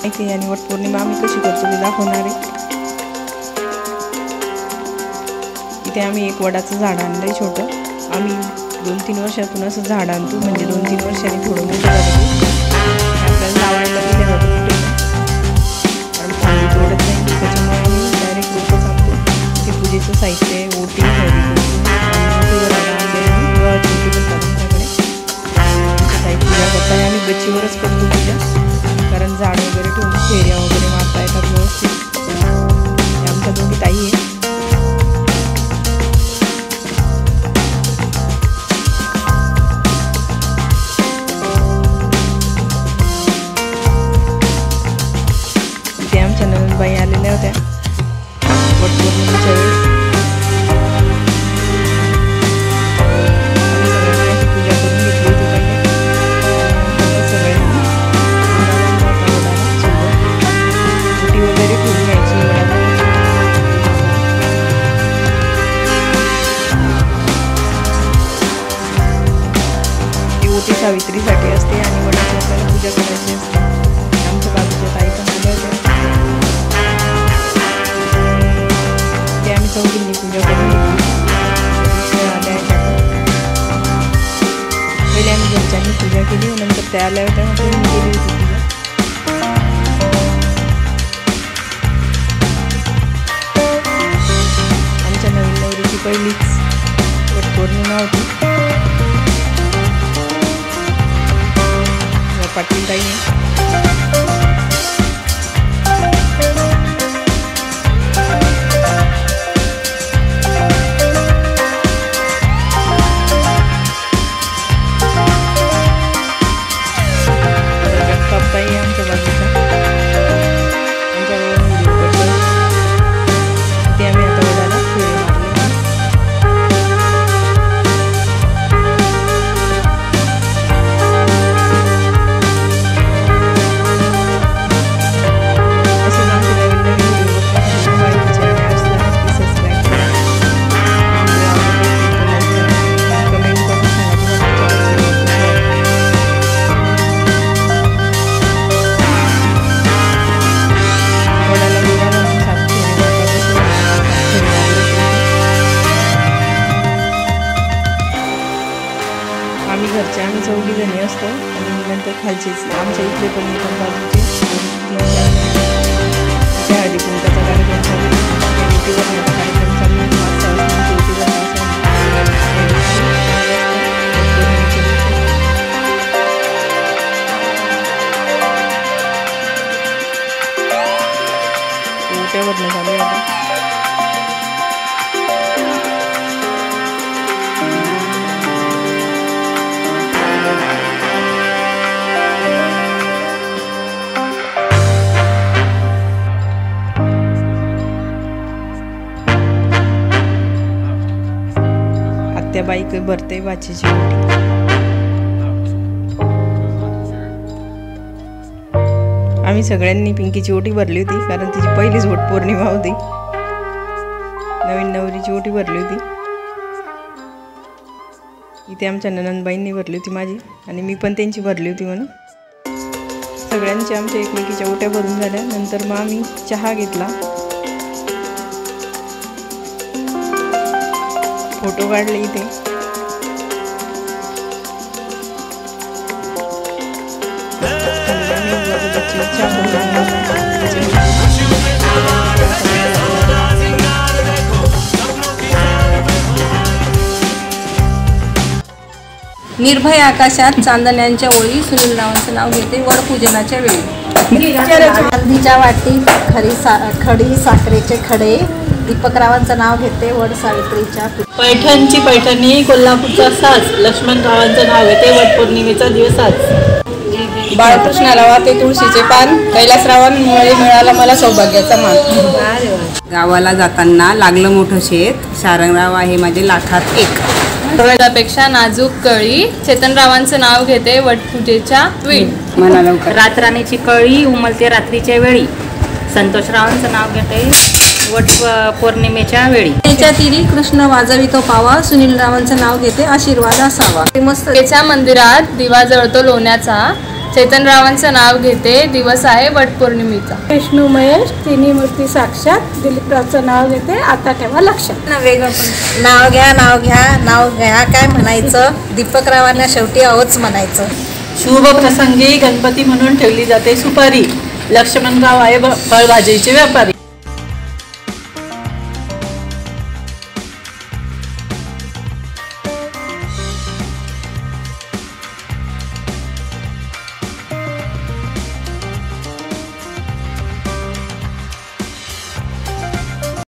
आणि वटपौर्णिमा आम्ही कशी करतो ते दाखवणार आहे। इथे आम्ही एक वडाचं झाड आणलंय छोटं। आम्ही 2-3 वर्षातून असं झाड आणतो, म्हणजे 2-3 वर्षांनी थोडं मोठं झालं आपल्याला लावायला दिलं होतं कुठे, कारण फांदी तोडत नाही, त्याच्यामुळे आम्ही डायरेक्ट रोपच आणतो। ते पूजेचं साहित्य आहे, ओटी, हळदी कुंकू आणि गव्हाची ओटी पण आमच्याकडे साहित्य। पूजा करताना आम्ही गच्चीवरच करतो पूजा, कारण झाड वगैरे ठेवून फेऱ्या वगैरे मारता येतात व्यवस्थित। आमच्या दोघी ताई आहे। इथे आमच्या नंदबाई आलेल्या होत्या वटपौर्णिमेच्या वेळेस। ओटी सावित्रीसाठी असते आणि वडाची आपल्याला पूजा करायची असते। आमच्या बाजूच्या ताई पण आल्या होत्या, ते आम्ही चौघींनी पूजा करून घेतली। पहिले आम्ही घरच्यांनी पूजा केली, नंतर त्या आल्या होत्या, मग मी केली होती पूजा। आमच्या नवीन नवरीची पहिलीच वटपौर्णिमा होती। पाटील ताई जगतापताई आमच्या बाजूचा, आमच्याकडून व्हिडिओ करतो ते आम्ही आता वडाला फेरे मारले। आम्ही चौघी जणी असतो आणि नंतर खालचेच आमच्या इथले पण येतात बाजूचे। हळदी कुंकाचा कार्यक्रम चालू, ओटी भरण्याचा कार्यक्रम चालू, ओटी भरण्याचा ओट्या भरणं चालू आहे। त्या बाईक भरते वाचीची ओटी। आम्ही सगळ्यांनी पिंकीची ओटी भरली होती, कारण तिची पहिलीच वटपौर्णिमा होती। नवीन नवरीची ओटी भरली होती। इथे आमच्या ननंदबाईंनी भरली होती माझी, आणि मी पण त्यांची भरली होती म्हणून सगळ्यांच्या आमच्या एकमेकीच्या ओट्या भरून झाल्या। नंतर मग आम्ही चहा घेतला, फोटो काढले इथे। निर्भय आकाशात चांदण्यांच्या ओळी सुनील रावांचं नाव घेते वडपूजनाच्या वेळी। हळदीच्या वाटीत खडी साखरेचे खडे दीपकरावांचं नाव घेते वड सावित्रीच्या। पैठणची पैठणी कोल्हापूरचा साज लक्ष्मणरावांचं नाव घेते वटपौर्णिमेचा दिवस आज। बाळकृष्णाला वाते तुळशीचे पान कैलासरावांमुळे मिळाला मला सौभाग्याचा मान। गावाला जाताना लागलं मोठं शेत शारंगराव आहे माझे लाखात एक। पेक्षा नाजूक कळी चेतनरावांचं नाव घेते वटपूजेच्या वेळी। म्हणा लवकर रातराणीची कळी उमलते रात्रीच्या वेळी संतोषरावांचं नाव घेते वट पौर्णिमेच्या वेळी। त्याच्या तिरी कृष्ण वाजवितो पावा सुनील रावांचं नाव घेते आशीर्वाद असावा। मस्त त्याच्या मंदिरात दिवा जळतो लोण्याचा चेतनरावांचं नाव घेते दिवस आहे वटपौर्णिमेचा. विष्णू महेश तिन्ही मूर्ती साक्षात दिलीपरावचं नाव घेते आता ठेवा लक्षात. नाव घ्या नाव घ्या नाव घ्या काय म्हणायचं, दीपकरावांना शेवटी अहोच म्हणायचं. शुभ प्रसंगी गणपती म्हणून ठेवली जाते सुपारी. लक्ष्मणराव आहे फळभाजीचे व्यापारी.